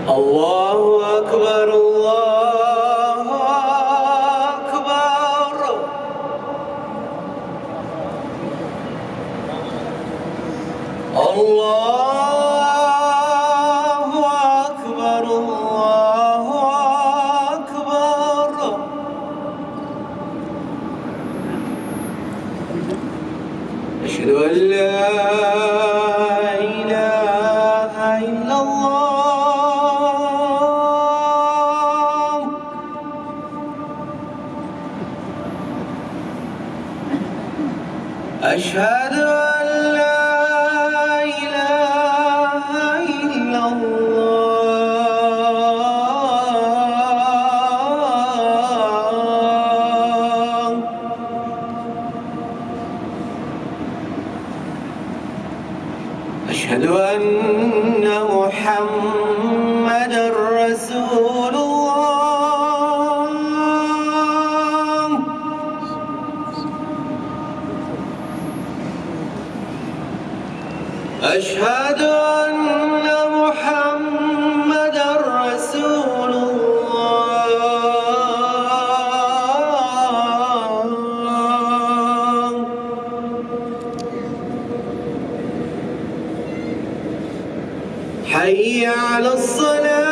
الله أكبر الله أكبر. الله أكبر الله أكبر. أشهد أن لا إله إلا الله. أشهد أن لا إله إلا الله. أشهد أن محمدًا رسول الله. أشهد أن محمدًا رسول الله. حي على الصلاة.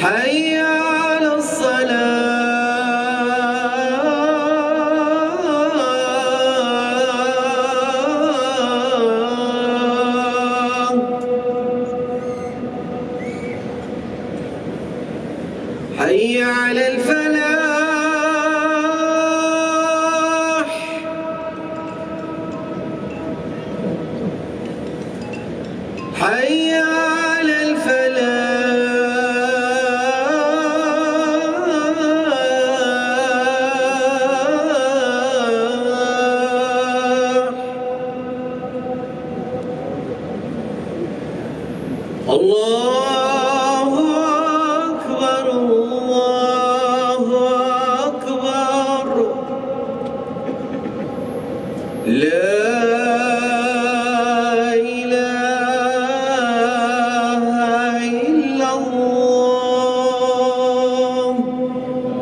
حي على الصلاة. حي على الفلاح. حي على الفلاح. الله أكبر الله أكبر. لا